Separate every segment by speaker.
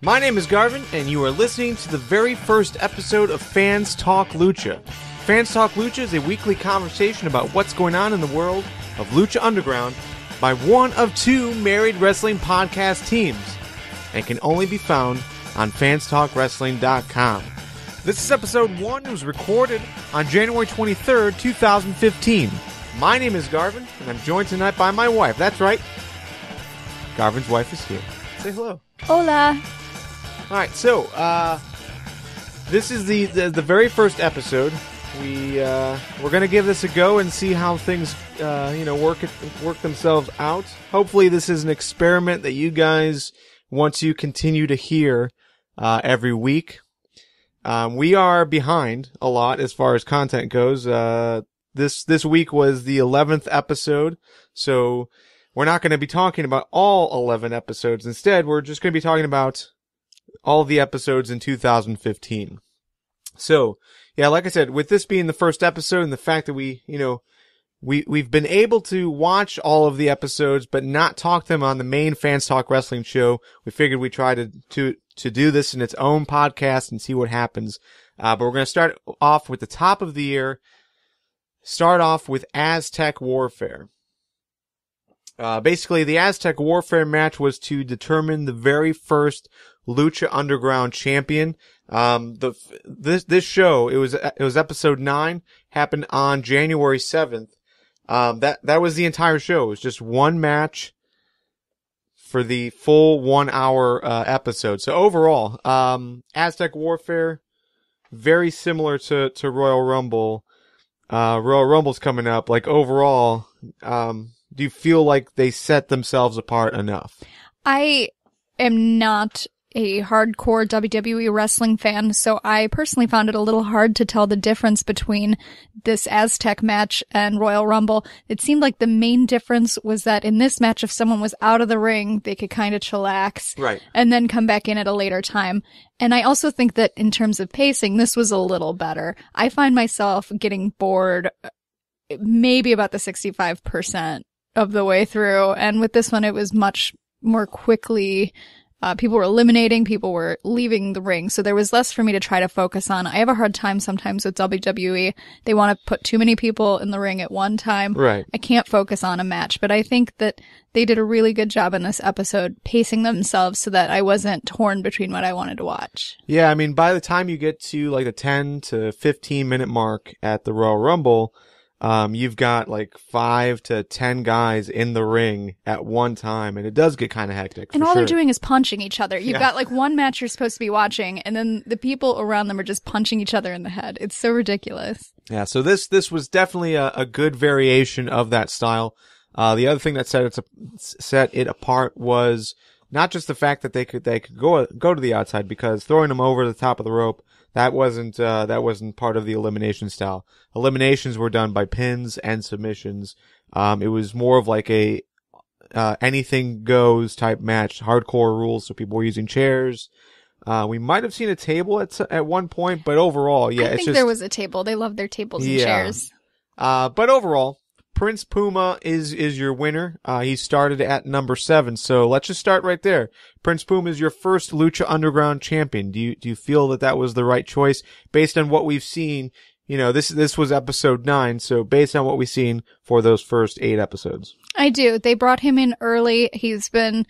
Speaker 1: My name is Garvin, and you are listening to the very first episode of Fans Talk Lucha. Fans Talk Lucha is a weekly conversation about what's going on in the world of Lucha Underground by one of two married wrestling podcast teams, and can only be found on fanstalkwrestling.com. This is episode 1. It was recorded on January 23rd, 2015. My name is Garvin, and I'm joined tonight by my wife. That's right, Garvin's wife is here. Say hello.
Speaker 2: Hola.
Speaker 1: Alright, so, this is the very first episode. We're gonna give this a go and see how things, work themselves out. Hopefully this is an experiment that you guys want to continue to hear, every week. We are behind a lot as far as content goes. This week was the 11th episode, so we're not gonna be talking about all 11 episodes. Instead, we're just gonna be talking about all the episodes in 2015. So, yeah, like I said, with this being the first episode and the fact that we've been able to watch all of the episodes but not talk them on the main Fans Talk Wrestling show, we figured we'd try to do this in its own podcast and see what happens. But we're going to start off with the top of the year. Start off with Aztec Warfare. Basically, the Aztec Warfare match was to determine the very first Lucha Underground champion. This show, it was episode 9, happened on January 7th. That was the entire show. It was just one match for the full 1 hour, episode. So overall, Aztec Warfare, very similar to Royal Rumble. Royal Rumble's coming up. Like overall, do you feel like they set themselves apart enough?
Speaker 2: I am not a hardcore WWE wrestling fan, so I personally found it a little hard to tell the difference between this Aztec match and Royal Rumble. It seemed like the main difference was that in this match, if someone was out of the ring, they could kind of chillax.
Speaker 1: Right.
Speaker 2: And then come back in at a later time. And I also think that in terms of pacing, this was a little better. I find myself getting bored maybe about the 65% of the way through. And with this one, it was much more quickly. People were eliminating, people were leaving the ring, so there was less for me to try to focus on. I have a hard time sometimes with WWE. They want to put too many people in the ring at one time.
Speaker 1: Right.
Speaker 2: I can't focus on a match, but I think that they did a really good job in this episode pacing themselves so that I wasn't torn between what I wanted to watch.
Speaker 1: Yeah, I mean, by the time you get to like the 10 to 15 minute mark at the Royal Rumble, you've got like 5 to 10 guys in the ring at one time, and it does get kind of hectic.
Speaker 2: And all they're doing is punching each other. You've got like one match you're supposed to be watching, and then the people around them are just punching each other in the head. It's so ridiculous. Yeah,
Speaker 1: so this was definitely a good variation of that style. The other thing that set it apart was not just the fact that they could go to the outside, because throwing them over the top of the rope, that wasn't part of the elimination style. Eliminations were done by pins and submissions. It was more of like a, anything goes type match, hardcore rules. So people were using chairs. We might have seen a table at one point, but overall, yeah,
Speaker 2: I think there was a table. They love their tables and chairs.
Speaker 1: But overall, Prince Puma is your winner. He started at number 7. So let's just start right there. Prince Puma is your first Lucha Underground champion. Do you feel that was the right choice based on what we've seen? You know, this was episode 9. So based on what we've seen for those first 8 episodes.
Speaker 2: I do. They brought him in early. He's been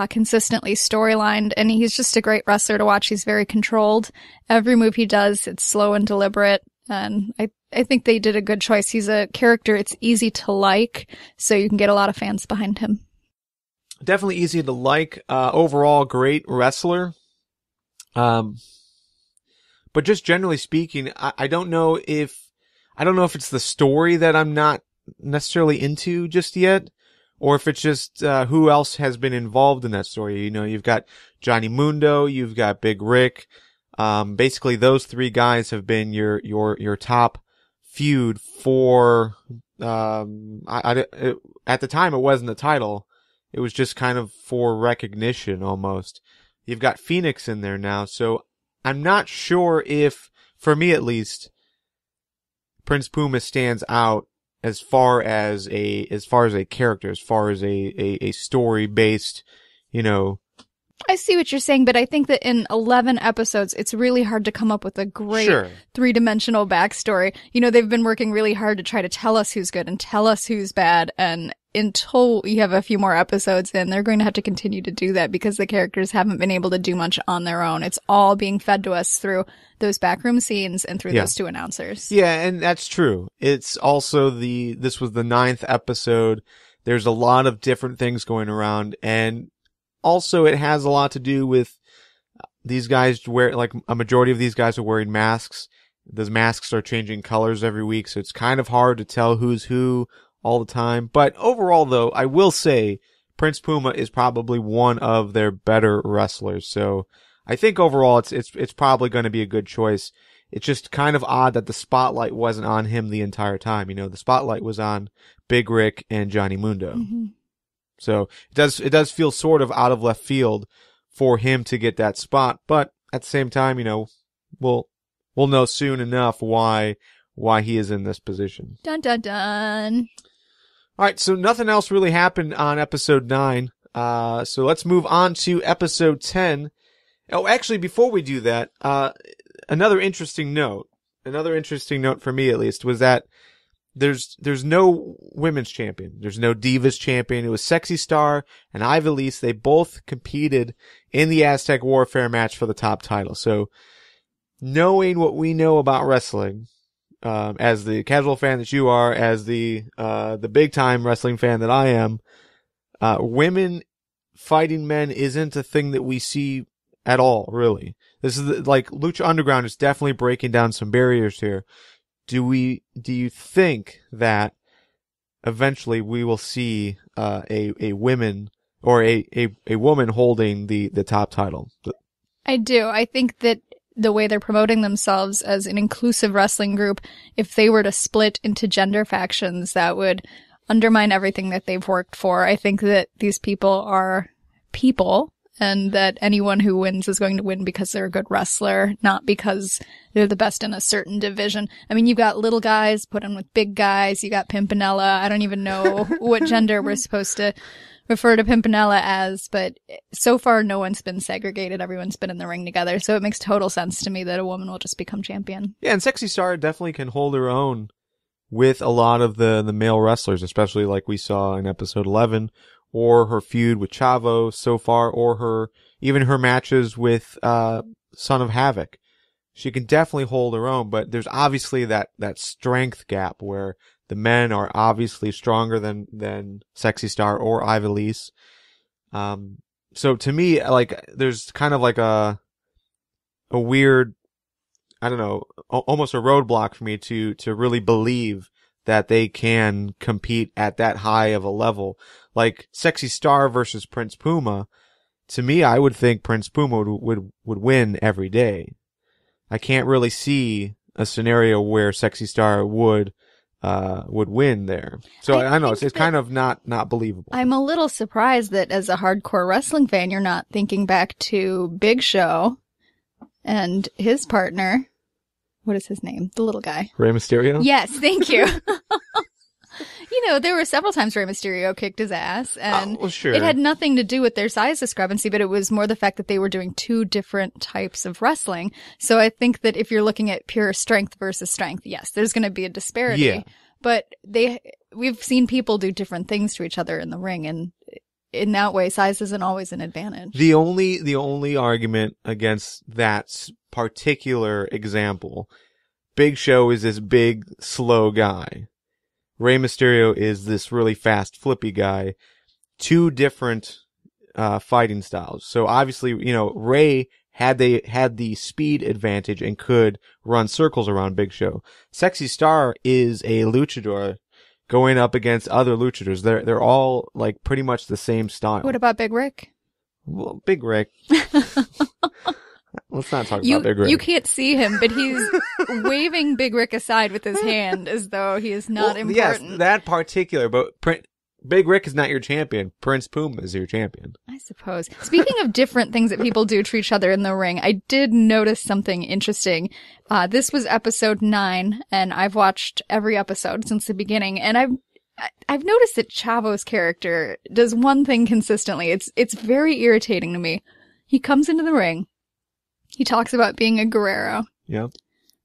Speaker 2: consistently storylined, and he's just a great wrestler to watch. He's very controlled. Every move he does, it's slow and deliberate. And I think they did a good choice. He's a character it's easy to like, so you can get a lot of fans behind him.
Speaker 1: Definitely easy to like. Overall, great wrestler. But just generally speaking, I don't know if it's the story that I'm not necessarily into just yet, or if it's just who else has been involved in that story. You know, you've got Johnny Mundo, you've got Big Rick. Basically those 3 guys have been your top feud for, at the time it wasn't a title. It was just kind of for recognition almost. You've got Phoenix in there now, so I'm not sure if, for me at least, Prince Puma stands out as far as a character, as far as a story based,
Speaker 2: I see what you're saying, but I think that in 11 episodes, it's really hard to come up with a great three-dimensional backstory. They've been working really hard to try to tell us who's good and tell us who's bad, and until you have a few more episodes in, they're going to have to continue to do that because the characters haven't been able to do much on their own. It's all being fed to us through those backroom scenes and through those two announcers.
Speaker 1: Yeah, and that's true. It's also this was the 9th episode. There's a lot of different things going around, and also it has a lot to do with these guys a majority of these guys are wearing masks. Those masks are changing colors every week, so it's kind of hard to tell who's who all the time. But overall, though, I will say Prince Puma is probably one of their better wrestlers. So I think overall it's probably going to be a good choice. It's just kind of odd that the spotlight wasn't on him the entire time. The spotlight was on Big Rick and Johnny Mundo. Mm-hmm. So it does feel sort of out of left field for him to get that spot. But at the same time, we'll know soon enough why he is in this position.
Speaker 2: Dun dun dun.
Speaker 1: All right, so nothing else really happened on episode 9. So let's move on to episode 10. Oh, actually, before we do that, another interesting note for me at least, was that there's no women's champion. There's no Divas champion. It was Sexy Star and Ivelisse. They both competed in the Aztec Warfare match for the top title. So knowing what we know about wrestling, as the casual fan that you are, as the big time wrestling fan that I am, women fighting men isn't a thing that we see at all, really. This is Lucha Underground is definitely breaking down some barriers here. Do you think that eventually we will see a woman or a woman holding the top title?
Speaker 2: I do. I think that the way they're promoting themselves as an inclusive wrestling group, if they were to split into gender factions, that would undermine everything that they've worked for. I think that these people are people, and that anyone who wins is going to win because they're a good wrestler, not because they're the best in a certain division. I mean, you've got little guys put in with big guys. You got Pimpinella. I don't even know what gender we're supposed to refer to Pimpinella as, but so far no one's been segregated. Everyone's been in the ring together. So it makes total sense to me that a woman will just become champion. Yeah,
Speaker 1: and Sexy Star definitely can hold her own with a lot of the male wrestlers, especially like we saw in episode 11, or her feud with Chavo so far, or even her matches with Son of Havoc. She can definitely hold her own, but there's obviously that strength gap where the men are obviously stronger than Sexy Star or Ivelisse. So to me, there's kind of a weird, I don't know, almost a roadblock for me to really believe that they can compete at that high of a level. Like Sexy Star versus Prince Puma, to me, I would think Prince Puma would win every day. I can't really see a scenario where Sexy Star would win there. So I know it's kind of not believable.
Speaker 2: I'm a little surprised that as a hardcore wrestling fan, you're not thinking back to Big Show and his partner. What is his name? The little guy.
Speaker 1: Rey Mysterio?
Speaker 2: Yes, thank you. There were several times Rey Mysterio kicked his ass, and
Speaker 1: sure.
Speaker 2: It had nothing to do with their size discrepancy, but it was more the fact that they were doing two different types of wrestling. So I think that if you're looking at pure strength versus strength, yes, there's going to be a disparity.
Speaker 1: Yeah.
Speaker 2: But we've seen people do different things to each other in the ring, and in that way, size isn't always an advantage.
Speaker 1: The only argument against that particular example, Big Show is this big, slow guy. Rey Mysterio is this really fast, flippy guy. Two different fighting styles. So obviously, Rey had the speed advantage and could run circles around Big Show. Sexy Star is a luchador going up against other luchadors. They're all pretty much the same style.
Speaker 2: What about Big Rick?
Speaker 1: Well, Big Rick. Let's not talk about Big Rick.
Speaker 2: You can't see him, but he's waving Big Rick aside with his hand as though he is not important.
Speaker 1: Yes, that particular, but Big Rick is not your champion. Prince Puma is your champion.
Speaker 2: I suppose. Speaking of different things that people do to each other in the ring, I did notice something interesting. This was episode 9, and I've watched every episode since the beginning, and I've noticed that Chavo's character does one thing consistently. It's very irritating to me. He comes into the ring. He talks about being a Guerrero.
Speaker 1: Yeah.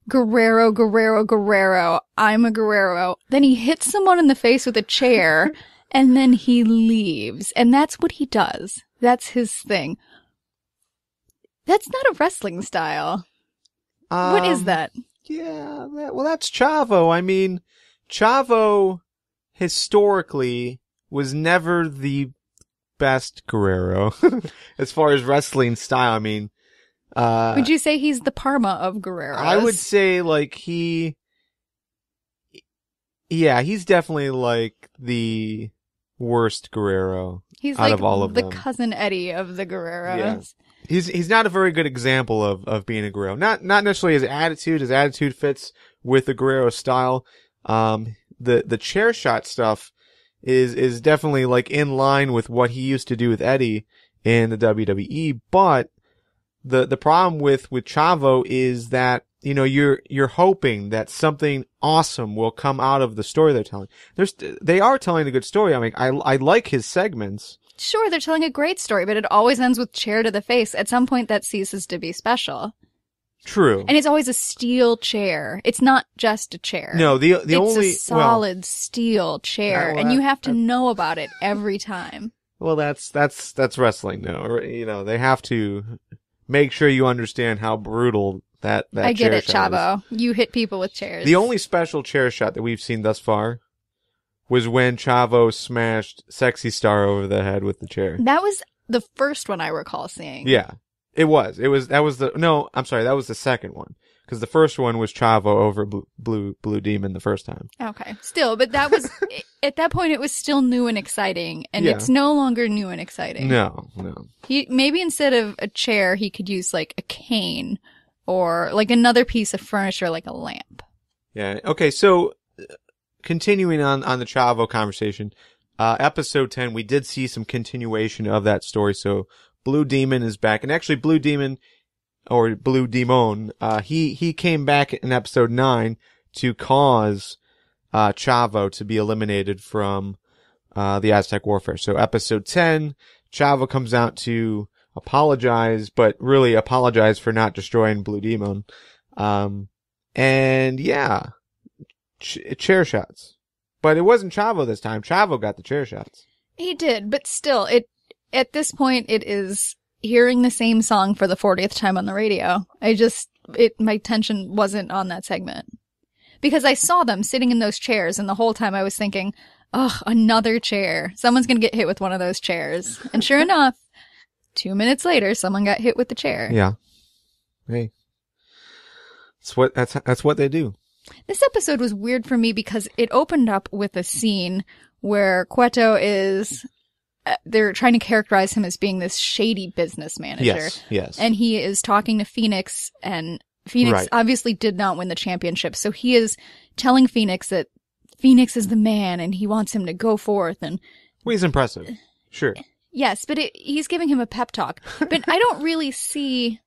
Speaker 2: Guerrero, Guerrero, Guerrero. I'm a Guerrero. Then he hits someone in the face with a chair, and then he leaves. And that's what he does. That's his thing. That's not a wrestling style. What is that?
Speaker 1: Yeah, well, that's Chavo. I mean, Chavo historically was never the best Guerrero as far as wrestling style. I mean,
Speaker 2: would you say he's the Parma of Guerreros?
Speaker 1: I would say like he's definitely like the worst Guerrero
Speaker 2: he's
Speaker 1: out
Speaker 2: like
Speaker 1: of all of them.
Speaker 2: The cousin Eddie of the Guerreros.
Speaker 1: Yeah. He's not a very good example of being a Guerrero. Not necessarily his attitude. His attitude fits with the Guerrero style. The chair shot stuff is definitely like in line with what he used to do with Eddie in the WWE. But the problem with Chavo is that, you know, you're hoping that something awesome will come out of the story they're telling. They are telling a good story. I mean, I like his segments.
Speaker 2: Sure, they're telling a great story, but it always ends with chair to the face. At some point, that ceases to be special.
Speaker 1: True.
Speaker 2: And it's always a steel chair. It's not just a chair.
Speaker 1: No,
Speaker 2: it's a solid steel chair, and you have to know about it every time.
Speaker 1: Well, that's wrestling, though. You know, they have to make sure you understand how brutal that
Speaker 2: I get
Speaker 1: chair
Speaker 2: it,
Speaker 1: shot
Speaker 2: Chavo.
Speaker 1: is.
Speaker 2: You hit people with chairs.
Speaker 1: The only special chair shot that we've seen thus far was when Chavo smashed Sexy Star over the head with the chair.
Speaker 2: That was the first one I recall seeing.
Speaker 1: Yeah, it was. That was the second one. Because the first one was Chavo over Blue Demon the first time.
Speaker 2: Okay. Still, but that was, at that point it was still new and exciting. And it's no longer new and exciting.
Speaker 1: No.
Speaker 2: Maybe instead of a chair, he could use like a cane or like another piece of furniture like a lamp.
Speaker 1: Yeah. Okay, so continuing on the Chavo conversation, episode 10, we did see some continuation of that story. So Blue Demon is back, and actually Blue Demon, or Blue Demon, he came back in episode 9 to cause Chavo to be eliminated from the Aztec Warfare. So episode 10, Chavo comes out to apologize, but really apologize for not destroying Blue Demon. And yeah, chair shots. But it wasn't Chavo this time. Chavo got the chair shots.
Speaker 2: He did, but still, at this point, it is hearing the same song for the 40th time on the radio. My attention wasn't on that segment. Because I saw them sitting in those chairs, and the whole time I was thinking, oh, another chair. Someone's gonna get hit with one of those chairs. And sure enough, 2 minutes later, someone got hit with the chair.
Speaker 1: Yeah. Hey. That's what they do.
Speaker 2: This episode was weird for me because it opened up with a scene where Cueto is, they're trying to characterize him as being this shady business manager.
Speaker 1: Yes.
Speaker 2: And he is talking to Phoenix, and Phoenix obviously did not win the championship. So he is telling Phoenix that Phoenix is the man and he wants him to go forth. And
Speaker 1: well, he's impressive. Sure.
Speaker 2: Yes, but he's giving him a pep talk. But I don't really see,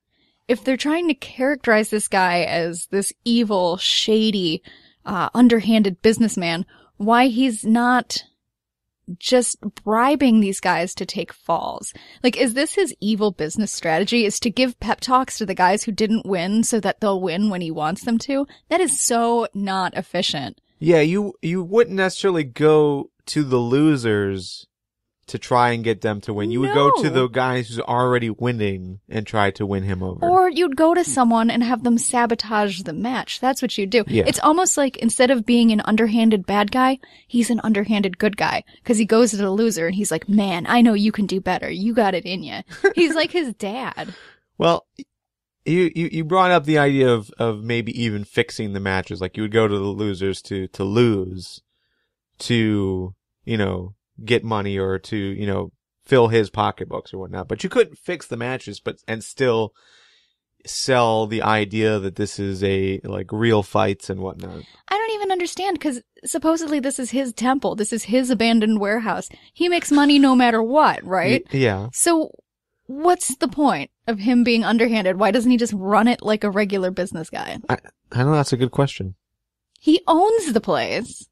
Speaker 2: if they're trying to characterize this guy as this evil, shady, underhanded businessman, why he's not just bribing these guys to take falls. Like, is this his evil business strategy, is to give pep talks to the guys who didn't win so that they'll win when he wants them to? That is so not efficient.
Speaker 1: Yeah, you wouldn't necessarily go to the losers to try and get them to win. You would go to the guys who's already winning and try to win him over.
Speaker 2: Or you'd go to someone and have them sabotage the match. That's what you do.
Speaker 1: Yeah.
Speaker 2: It's almost like instead of being an underhanded bad guy, he's an underhanded good guy. Because he goes to the loser and he's like, man, I know you can do better. You got it in you. He's like his dad.
Speaker 1: Well, you brought up the idea of maybe even fixing the matches. Like you would go to the losers to lose, to, you know, get money or to, you know, fill his pocketbooks or whatnot. But you couldn't fix the matches and still sell the idea that this is like real fights and whatnot.
Speaker 2: I don't even understand, because supposedly this is his temple. This is his abandoned warehouse. He makes money no matter what, right?
Speaker 1: Yeah.
Speaker 2: So what's the point of him being underhanded? Why doesn't he just run it like a regular business guy?
Speaker 1: I don't know. That's a good question.
Speaker 2: He owns the place.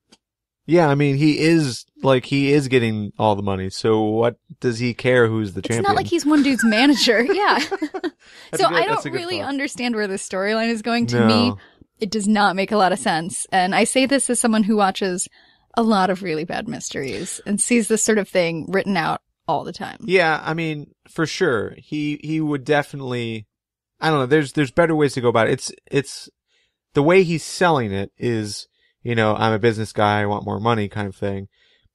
Speaker 1: Yeah, I mean, he is getting all the money. So what does he care who's the champion?
Speaker 2: It's not like he's one dude's manager. Yeah. So
Speaker 1: I
Speaker 2: don't really
Speaker 1: thought.
Speaker 2: understand where the storyline is going. To
Speaker 1: No.
Speaker 2: me, it does not make a lot of sense. And I say this as someone who watches a lot of really bad mysteries and sees this sort of thing written out all the time.
Speaker 1: Yeah, I mean, for sure. He would definitely, I don't know, there's better ways to go about it. It's the way he's selling it is, you know, I'm a business guy, I want more money kind of thing.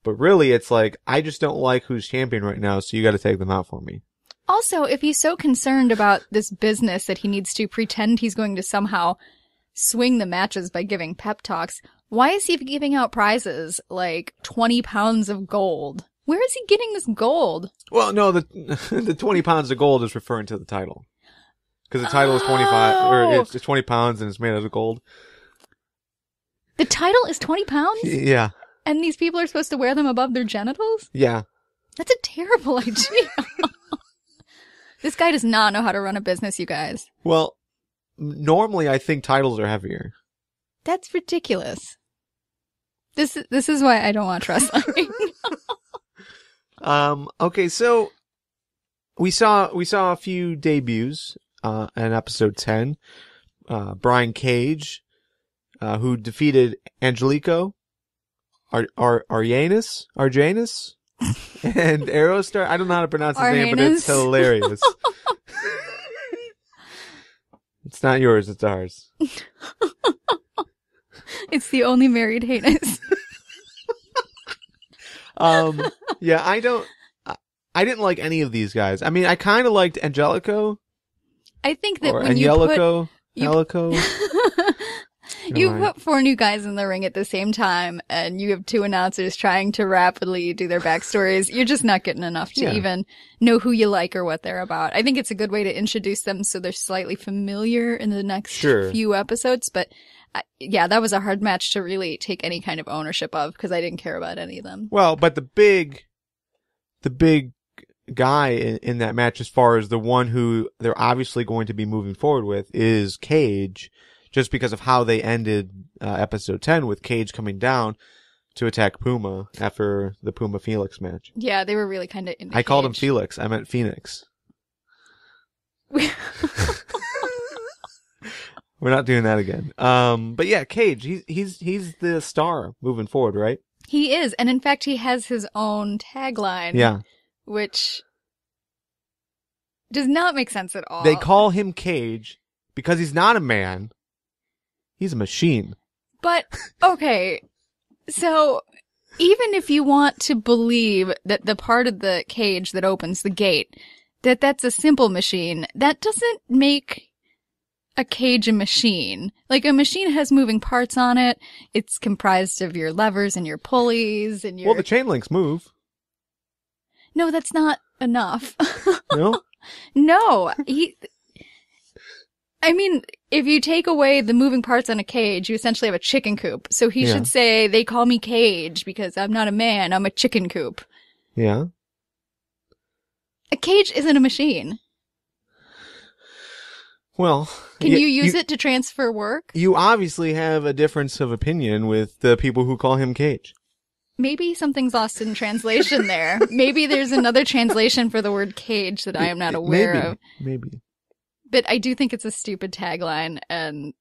Speaker 1: But really it's like, I just don't like who's champion right now, so you gotta take them out for me.
Speaker 2: Also, if he's so concerned about this business that he needs to pretend he's going to somehow swing the matches by giving pep talks, why is he giving out prizes like 20 pounds of gold? Where is he getting this gold?
Speaker 1: Well, no, the 20 pounds of gold is referring to the title. Because the title is 25, or it's 20 pounds and it's made out of gold.
Speaker 2: The title is 20 pounds?
Speaker 1: Yeah.
Speaker 2: And these people are supposed to wear them above their genitals?
Speaker 1: Yeah.
Speaker 2: That's a terrible idea. This guy does not know how to run a business, you guys.
Speaker 1: Well, normally I think titles are heavier.
Speaker 2: That's ridiculous. This is why I don't watch wrestling.
Speaker 1: Okay, so we saw a few debuts in episode 10. Brian Cage, who defeated Angelico, Arjanus, and Aerostar. I don't know how to pronounce his name, but it's hilarious. It's not yours, it's ours.
Speaker 2: It's the only married heinous.
Speaker 1: Yeah, I didn't like any of these guys. I mean, I kind of liked Angelico.
Speaker 2: I think that when
Speaker 1: Angelico,
Speaker 2: you put four new guys in the ring at the same time, and you have two announcers trying to rapidly do their backstories, you're just not getting enough to even know who you like or what they're about. I think it's a good way to introduce them so they're slightly familiar in the next few episodes, but yeah, that was a hard match to really take any kind of ownership of because I didn't care about any of them.
Speaker 1: Well, but the big guy in that match, as far as the one who they're obviously going to be moving forward with, is Cage, just because of how they ended episode 10 with Cage coming down to attack Puma after the Puma Felix match.
Speaker 2: Yeah, they were really kind of into
Speaker 1: I called him
Speaker 2: Cage.
Speaker 1: Felix. I meant Phoenix. We're not doing that again. But yeah, Cage, he's the star moving forward, right?
Speaker 2: He is, and in fact, he has his own tagline.
Speaker 1: Yeah.
Speaker 2: Which does not make sense at all.
Speaker 1: They call him Cage because he's not a man. He's a machine.
Speaker 2: But, okay, so even if you want to believe that the part of the cage that opens the gate, that's a simple machine, that doesn't make a cage a machine. Like, a machine has moving parts on it. It's comprised of your levers and your pulleys and your...
Speaker 1: Well, the chain links move.
Speaker 2: No, that's not enough.
Speaker 1: No?
Speaker 2: No. I mean, if you take away the moving parts on a cage, you essentially have a chicken coop. So he should say, they call me Cage because I'm not a man, I'm a chicken coop.
Speaker 1: Yeah.
Speaker 2: A cage isn't a machine.
Speaker 1: Well,
Speaker 2: can you use it to transfer work?
Speaker 1: You obviously have a difference of opinion with the people who call him Cage.
Speaker 2: Maybe something's lost in translation there. Maybe there's another translation for the word cage that I am not aware of.
Speaker 1: Maybe.
Speaker 2: But I do think it's a stupid tagline, and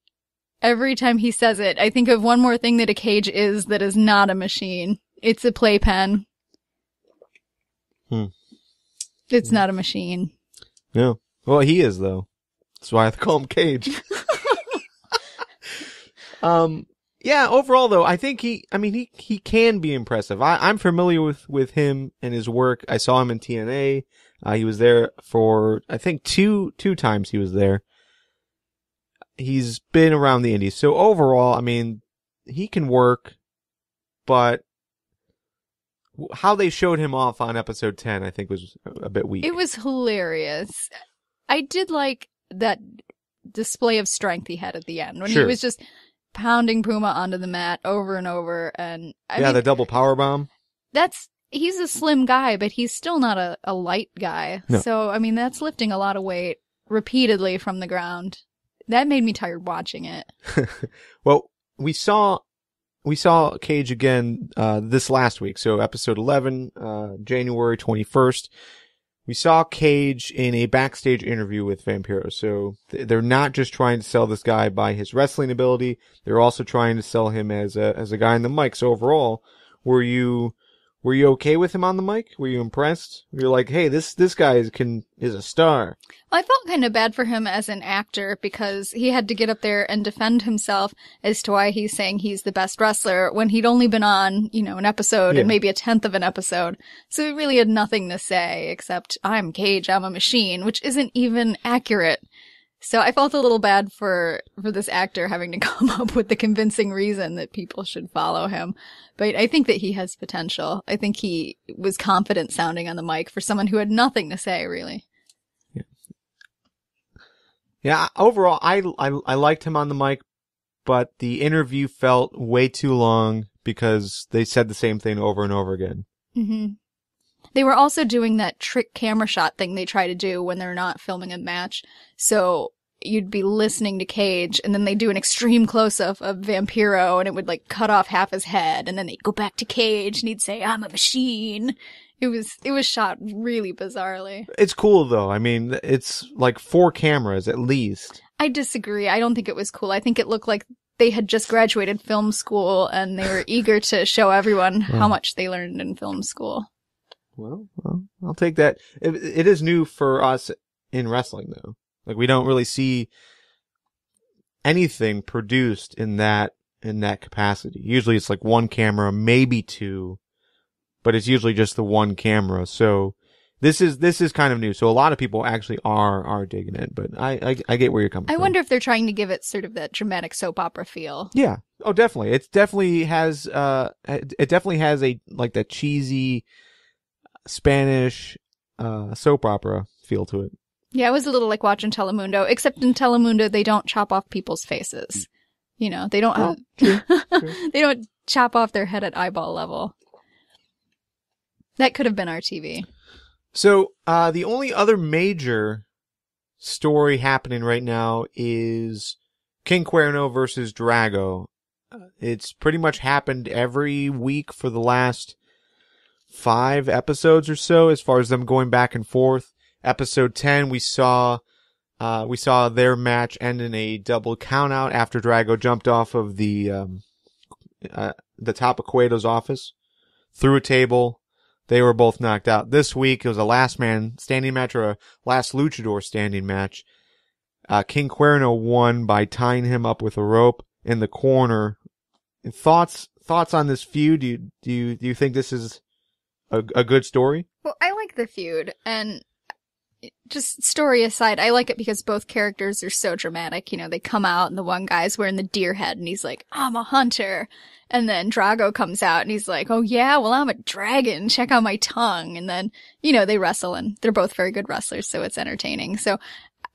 Speaker 2: every time he says it, I think of one more thing that a cage is that is not a machine. It's a playpen. It's not a machine.
Speaker 1: No. Well, he is, though. That's why I call him Cage. Yeah, overall, though, I think he can be impressive. I'm familiar with him and his work. I saw him in TNA. He was there for, I think, two times he was there. He's been around the indies. So overall, I mean, he can work, but how they showed him off on episode 10, I think, was a bit weak.
Speaker 2: It was hilarious. I did like that display of strength he had at the end when he was just pounding Puma onto the mat over and over. And I mean,
Speaker 1: the double power bomb.
Speaker 2: He's a slim guy, but he's still not a light guy.
Speaker 1: No.
Speaker 2: So, I mean, that's lifting a lot of weight repeatedly from the ground. That made me tired watching it.
Speaker 1: Well, we saw we saw Cage again, this last week. So episode 11, January 21st. We saw Cage in a backstage interview with Vampiro. So they're not just trying to sell this guy by his wrestling ability. They're also trying to sell him as a guy on the mic. So overall, were you okay with him on the mic? Were you impressed? You're like, hey, this guy is a star.
Speaker 2: I felt kind of bad for him as an actor because he had to get up there and defend himself as to why he's saying he's the best wrestler when he'd only been on, an episode and maybe a 10th of an episode. So he really had nothing to say except, I'm Cage, I'm a machine, which isn't even accurate. So I felt a little bad for this actor having to come up with the convincing reason that people should follow him. But I think that he has potential. I think he was confident sounding on the mic for someone who had nothing to say, really.
Speaker 1: Yeah, overall, I liked him on the mic, but the interview felt way too long because they said the same thing over and over again.
Speaker 2: Mm-hmm. They were also doing that trick camera shot thing they try to do when they're not filming a match. So you'd be listening to Cage, and then they do an extreme close-up of Vampiro, and it would, cut off half his head, and then they'd go back to Cage, and he'd say, I'm a machine. It was shot really bizarrely.
Speaker 1: It's cool, though. I mean, it's 4 cameras, at least.
Speaker 2: I disagree. I don't think it was cool. I think it looked like they had just graduated film school, and they were eager to show everyone how much they learned in film school.
Speaker 1: Well, I'll take that. It is new for us in wrestling, though. We don't really see anything produced in that capacity. Usually it's 1 camera, maybe 2, but it's usually just the 1 camera. So this is kind of new. So a lot of people actually are digging it, but I get where you're coming from.
Speaker 2: I wonder if they're trying to give it sort of that dramatic soap opera feel.
Speaker 1: Yeah. Oh, definitely. It definitely has a that cheesy Spanish soap opera feel to it.
Speaker 2: Yeah, it was a little like watching Telemundo, except in Telemundo they don't chop off people's faces. They don't have,
Speaker 1: true.
Speaker 2: they don't chop off their head at eyeball level. That could have been our TV.
Speaker 1: So, the only other major story happening right now is King Cuerno versus Drago. It's pretty much happened every week for the last 5 episodes or so, as far as them going back and forth. Episode 10, we saw their match end in a double countout after Drago jumped off of the top of Cueto's office, through a table. They were both knocked out. This week, it was a last man standing match, or a last luchador standing match. King Cuerno won by tying him up with a rope in the corner. Thoughts on this feud? Do you think this is a good story?
Speaker 2: Well, I like the feud, and just story aside, I like it because both characters are so dramatic. They come out and the one guy's wearing the deer head and he's like, I'm a hunter. And then Drago comes out and he's like, oh yeah, well I'm a dragon. Check out my tongue. And then, they wrestle and they're both very good wrestlers. So it's entertaining. So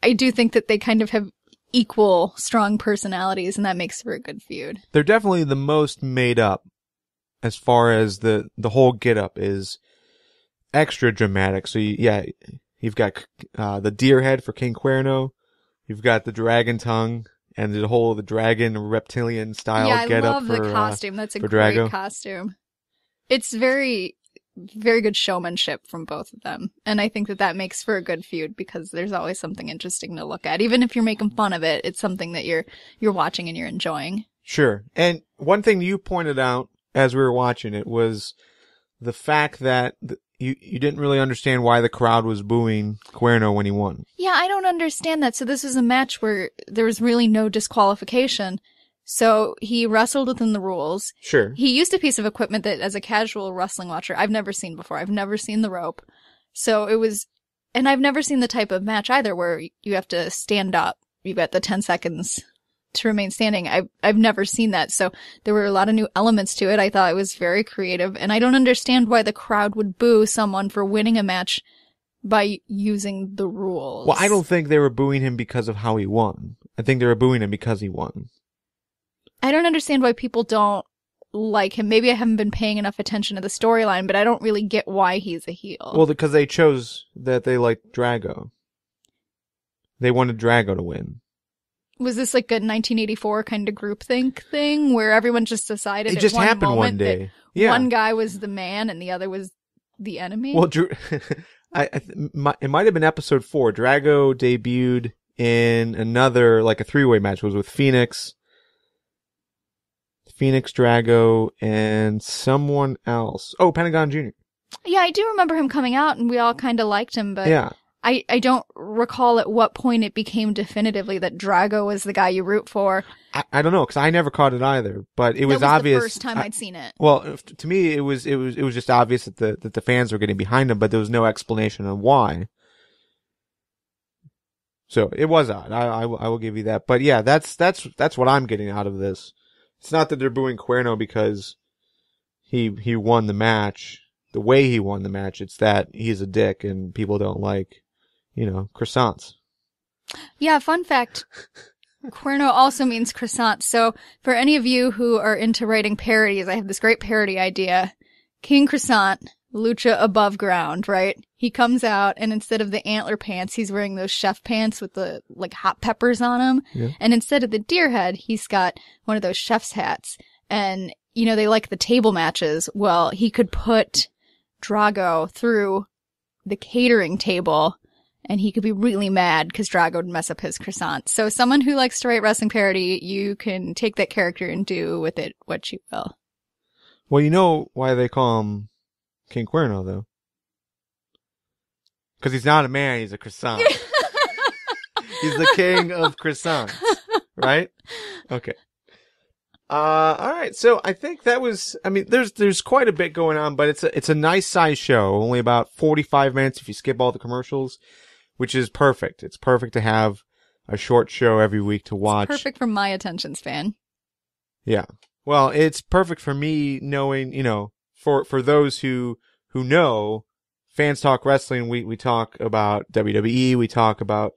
Speaker 2: I do think that they kind of have equal strong personalities and that makes for a good feud.
Speaker 1: They're definitely the most made up as far as the whole get up is extra dramatic. So you've got the deer head for King Cuerno. You've got the dragon tongue and the dragon reptilian style get up for
Speaker 2: I love the costume. That's a great
Speaker 1: Drago.
Speaker 2: Costume. It's very, very good showmanship from both of them. And I think that makes for a good feud because there's always something interesting to look at. Even if you're making fun of it, it's something that you're watching and you're enjoying.
Speaker 1: Sure. And one thing you pointed out as we were watching it was the fact that you didn't really understand why the crowd was booing Cuerno when he won.
Speaker 2: Yeah, I don't understand that. So this was a match where there was really no disqualification. So he wrestled within the rules.
Speaker 1: Sure.
Speaker 2: He used a piece of equipment that, as a casual wrestling watcher, I've never seen before. I've never seen the rope. So it was, and I've never seen the type of match either where you have to stand up. You've got the 10 seconds to remain standing. I've never seen that. So there were a lot of new elements to it. I thought it was very creative. And I don't understand why the crowd would boo someone for winning a match by using the rules.
Speaker 1: Well, I don't think they were booing him because of how he won. I think they were booing him because he won.
Speaker 2: I don't understand why people don't like him. Maybe I haven't been paying enough attention to the storyline, but I don't really get why he's a heel.
Speaker 1: Well, because they chose that they liked Drago. They wanted Drago to win.
Speaker 2: Was this like a 1984 kind of groupthink thing where everyone just decided
Speaker 1: It just
Speaker 2: at one
Speaker 1: happened one
Speaker 2: moment
Speaker 1: day.
Speaker 2: that
Speaker 1: Yeah.
Speaker 2: one guy was the man and the other was the enemy?
Speaker 1: Well, it might have been episode 4. Drago debuted in another, like a 3-way match. It was with Phoenix, Drago, and someone else. Oh, Pentagon Jr.
Speaker 2: Yeah, I do remember him coming out and we all kind of liked him, but
Speaker 1: Yeah.
Speaker 2: I don't recall at what point it became definitively that Drago was the guy you root for.
Speaker 1: I don't know, because I never caught it either, but it was
Speaker 2: That was
Speaker 1: obvious.
Speaker 2: the first time I'd seen it.
Speaker 1: Well, to me, it was just obvious that the fans were getting behind him, but there was no explanation on why. So it was odd. I will give you that. But yeah, that's what I'm getting out of this. It's not that they're booing Cuerno because he won the match the way he won the match. It's that he's a dick and people don't like, croissants.
Speaker 2: Yeah, fun fact. Cuerno also means croissant. So for any of you who are into writing parodies, I have this great parody idea. King Croissant, Lucha above ground, right? He comes out and instead of the antler pants, he's wearing those chef pants with the like hot peppers on them.
Speaker 1: Yeah.
Speaker 2: And instead of the deer head, he's got one of those chef's hats. And, they like the table matches. Well, he could put Drago through the catering table and he could be really mad because Drago would mess up his croissant. So someone who likes to write wrestling parody, you can take that character and do with it what you will.
Speaker 1: Well, you know why they call him King Cuerno, though? Because he's not a man, he's a croissant. He's the king of croissants, right? Okay. All right. So I think that was, there's quite a bit going on, but it's a nice size show. Only about 45 minutes if you skip all the commercials, which is perfect. It's perfect to have a short show every week to watch.
Speaker 2: It's perfect for my attention span.
Speaker 1: Yeah. Well, it's perfect for me knowing, for those who know Fans Talk Wrestling, we talk about WWE, we talk about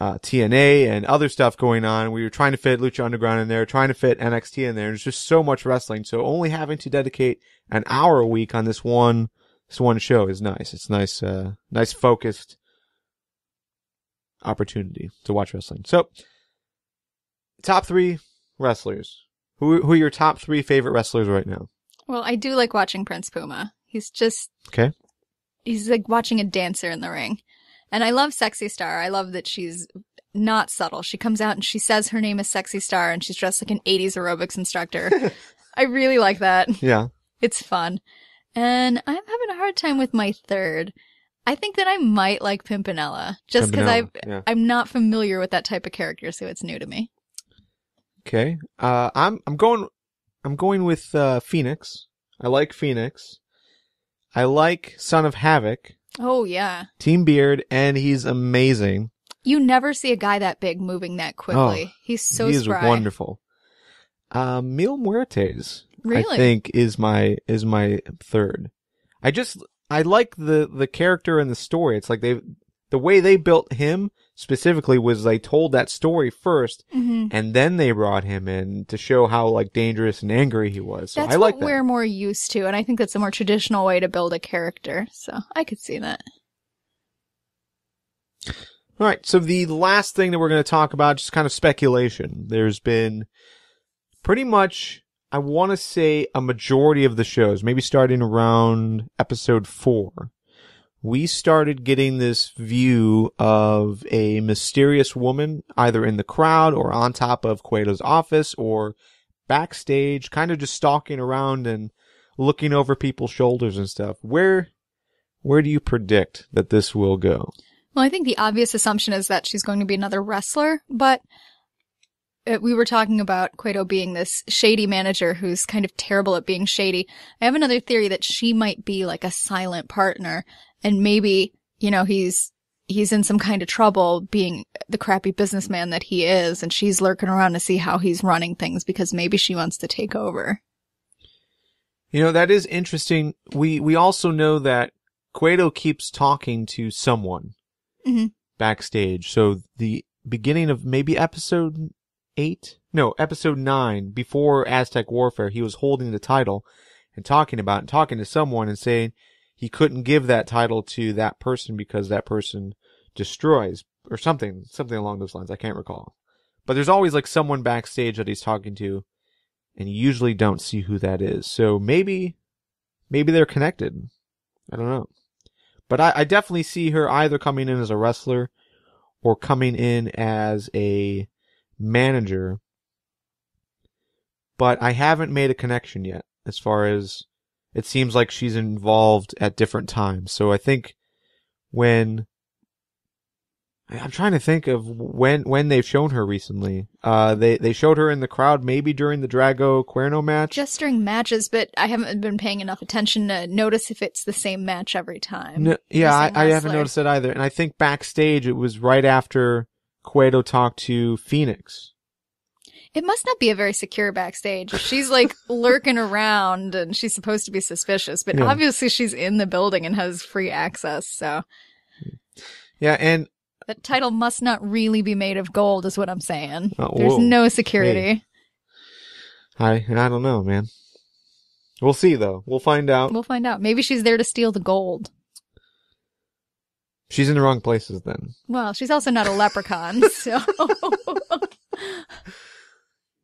Speaker 1: TNA and other stuff going on. We were trying to fit Lucha Underground in there, trying to fit NXT in there. There's just so much wrestling. So only having to dedicate an hour a week on this one show is nice. It's nice focused opportunity to watch wrestling. So top 3 wrestlers. Who are your top 3 favorite wrestlers right now?
Speaker 2: Well, I do like watching Prince Puma. He's like watching a dancer in the ring. And I love Sexy Star. I love that she's not subtle. She comes out and she says her name is Sexy Star and she's dressed like an 80s aerobics instructor. I really like that.
Speaker 1: Yeah.
Speaker 2: It's fun. And I'm having a hard time with my third. I think that I might like Pimpinella just because I'm not familiar with that type of character, so it's new to me.
Speaker 1: Okay. I'm going with Phoenix. I like Phoenix. I like Son of Havoc.
Speaker 2: Oh, yeah.
Speaker 1: Team Beard, and he's amazing.
Speaker 2: You never see a guy that big moving that quickly. He's so spry.
Speaker 1: He's wonderful. Mil Muertes,
Speaker 2: really?
Speaker 1: I think, is my third. I like the character and the story. It's like the way they built him specifically was they told that story first, and then they brought him in to show how like dangerous and angry he was. So
Speaker 2: that's
Speaker 1: I like
Speaker 2: what
Speaker 1: that.
Speaker 2: we're more used to, and I think that's a more traditional way to build a character. So I could see that.
Speaker 1: All right, so the last thing that we're going to talk about, just kind of speculation. There's been pretty much, I want to say, a majority of the shows, maybe starting around episode 4. We started getting this view of a mysterious woman either in the crowd or on top of Cueto's office or backstage, kind of just stalking around and looking over people's shoulders and stuff. Where do you predict that this will go?
Speaker 2: Well, I think the obvious assumption is that she's going to be another wrestler, but we were talking about Cueto being this shady manager who's kind of terrible at being shady. I have another theory that she might be like a silent partner. And maybe, he's in some kind of trouble being the crappy businessman that he is, and she's lurking around to see how he's running things because maybe she wants to take over.
Speaker 1: That is interesting. We also know that Cueto keeps talking to someone backstage. So the beginning of maybe episode 9, before Aztec Warfare, he was holding the title and talking to someone and saying he couldn't give that title to that person because that person destroys or something along those lines. I can't recall. But there's always like someone backstage that he's talking to, and you usually don't see who that is. So maybe they're connected. I don't know. But I definitely see her either coming in as a wrestler or coming in as a manager. But I haven't made a connection yet, as far as it seems like she's involved at different times. So I think I'm trying to think of when they've shown her recently. They showed her in the crowd maybe during the Drago Cuerno match.
Speaker 2: Just during matches, but I haven't been paying enough attention to notice if it's the same match every time.
Speaker 1: No, yeah, I haven't noticed it either. And I think backstage it was right after Cueto talked to Phoenix.
Speaker 2: It must not be a very secure backstage. She's like lurking around and she's supposed to be suspicious, but obviously she's in the building and has free access, so.
Speaker 1: Yeah, and
Speaker 2: that title must not really be made of gold is what I'm saying. There's
Speaker 1: whoa.
Speaker 2: no security.
Speaker 1: Hey. I don't know, man. We'll see though. We'll find out.
Speaker 2: Maybe she's there to steal the gold.
Speaker 1: She's in the wrong places then.
Speaker 2: Well, she's also not a leprechaun, so.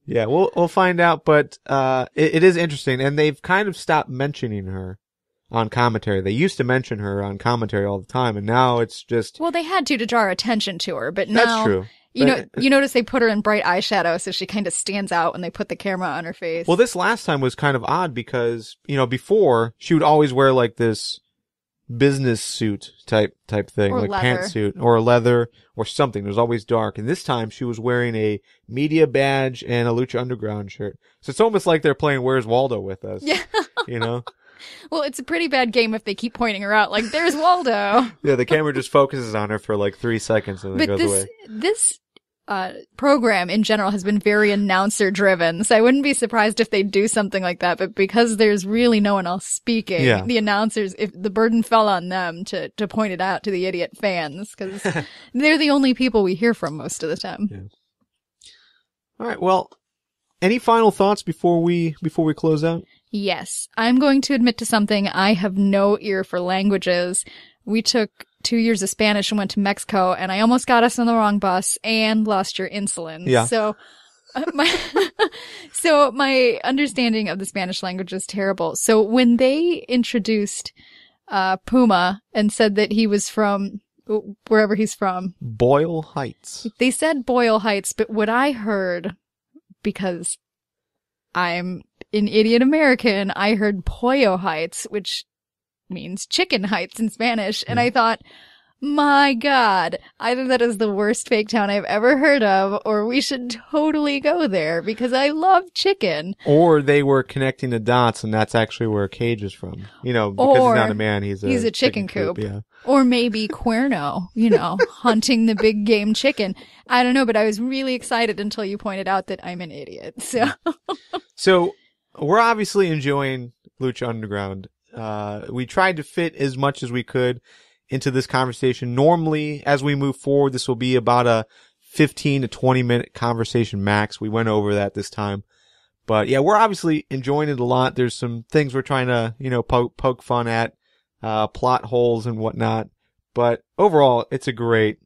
Speaker 1: Yeah, we'll find out, but it is interesting, and they've kind of stopped mentioning her on commentary. They used to mention her on commentary all the time, and now it's just...
Speaker 2: Well, they had to draw attention to her, but now...
Speaker 1: That's true.
Speaker 2: You notice they put her in bright eyeshadow, so she kind of stands out when they put the camera on her face.
Speaker 1: Well, this last time was kind of odd because, before, she would always wear like this business suit type thing,
Speaker 2: or
Speaker 1: like
Speaker 2: leather.
Speaker 1: pantsuit or leather or something. It was always dark. And this time she was wearing a media badge and a Lucha Underground shirt. So it's almost like they're playing Where's Waldo with us.
Speaker 2: Yeah.
Speaker 1: Well,
Speaker 2: it's a pretty bad game if they keep pointing her out, like, there's Waldo.
Speaker 1: Yeah, the camera just focuses on her for like 3 seconds and then goes away.
Speaker 2: This program in general has been very announcer driven, so I wouldn't be surprised if they do something like that, but because there's really no one else speaking, the announcers, if the burden fell on them to point it out to the idiot fans, because they're the only people we hear from most of the time.
Speaker 1: Yeah. All right, well, any final thoughts before we close out?
Speaker 2: Yes, I'm going to admit to something. I have no ear for languages. We took 2 years of Spanish and went to Mexico, and I almost got us on the wrong bus and lost your insulin.
Speaker 1: Yeah.
Speaker 2: So my understanding of the Spanish language is terrible. So when they introduced Puma and said that he was from wherever he's from,
Speaker 1: Boyle Heights.
Speaker 2: They said Boyle Heights, but what I heard, because I'm an idiot American, I heard Pollo Heights, which means chicken heights in Spanish. And I thought, my God, either that is the worst fake town I've ever heard of, or we should totally go there because I love chicken.
Speaker 1: Or they were connecting the dots and that's actually where Cage is from. Because he's not a man, he's a
Speaker 2: chicken coop.
Speaker 1: Yeah.
Speaker 2: Or maybe Cuerno, hunting the big game chicken. I don't know, but I was really excited until you pointed out that I'm an idiot.
Speaker 1: So we're obviously enjoying Lucha Underground. We tried to fit as much as we could into this conversation. Normally, as we move forward, this will be about a 15 to 20 minute conversation max. We went over that this time. But yeah, we're obviously enjoying it a lot. There's some things we're trying to, poke fun at, plot holes and whatnot. But overall, it's a great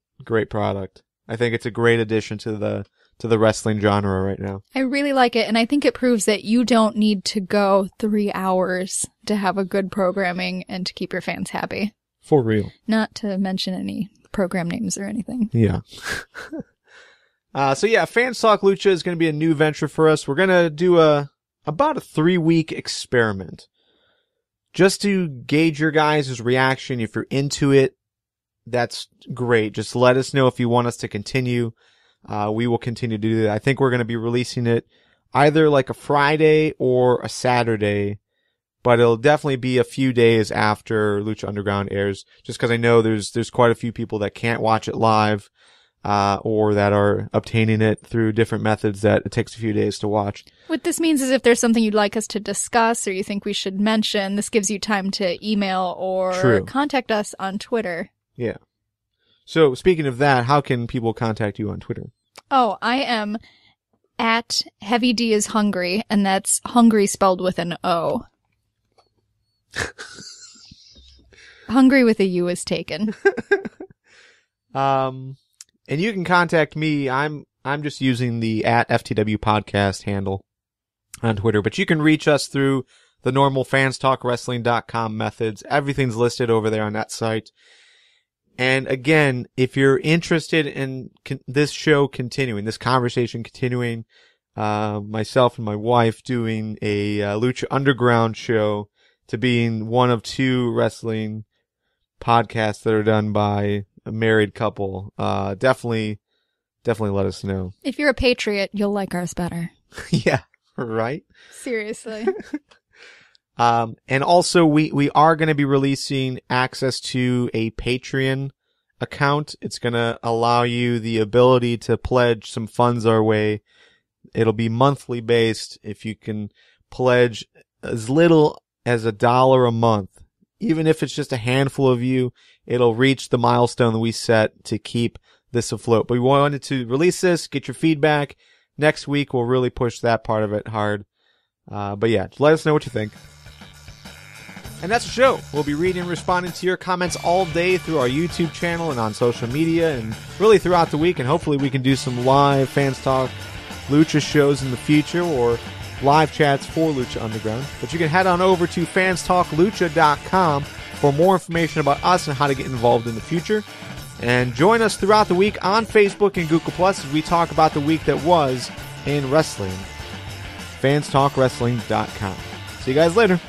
Speaker 1: product. I think it's a great addition to the wrestling genre right now.
Speaker 2: I really like it, and I think it proves that you don't need to go 3 hours to have a good programming and to keep your fans happy.
Speaker 1: For real.
Speaker 2: Not to mention any program names or anything.
Speaker 1: Yeah. Fans Talk Lucha is going to be a new venture for us. We're going to do about a 3-week experiment just to gauge your guys' reaction. If you're into it, that's great. Just let us know if you want us to continue. We will continue to do that. I think we're going to be releasing it either like a Friday or a Saturday, but it'll definitely be a few days after Lucha Underground airs, just because I know there's quite a few people that can't watch it live, or that are obtaining it through different methods that it takes a few days to watch.
Speaker 2: What this means is if there's something you'd like us to discuss or you think we should mention, this gives you time to email or contact us on Twitter.
Speaker 1: Yeah. So, speaking of that, how can people contact you on Twitter?
Speaker 2: Oh, I am at Heavy D is Hungry, and that's hungry spelled with an O. Hungry with a U is taken.
Speaker 1: And you can contact me. I'm I'm just using the @FTW podcast handle on Twitter, but you can reach us through the normal fanstalkwrestling.com methods. Everything's listed over there on that site. And again, if you're interested in this show continuing, this conversation continuing, myself and my wife doing a Lucha Underground show to being one of 2 wrestling podcasts that are done by a married couple, definitely let us know.
Speaker 2: If you're a patriot, you'll like ours better.
Speaker 1: Yeah, right?
Speaker 2: Seriously.
Speaker 1: And also we are going to be releasing access to a Patreon account. It's going to allow you the ability to pledge some funds our way. It'll be monthly based. If you can pledge as little as $1 a month, even if it's just a handful of you, it'll reach the milestone that we set to keep this afloat. But we wanted to release this, get your feedback. Next week, we'll really push that part of it hard. But yeah, let us know what you think. And that's the show. We'll be reading and responding to your comments all day through our YouTube channel and on social media and really throughout the week. And hopefully we can do some live Fans Talk Lucha shows in the future or live chats for Lucha Underground. But you can head on over to fanstalklucha.com for more information about us and how to get involved in the future. And join us throughout the week on Facebook and Google Plus as we talk about the week that was in wrestling. fanstalkwrestling.com. See you guys later.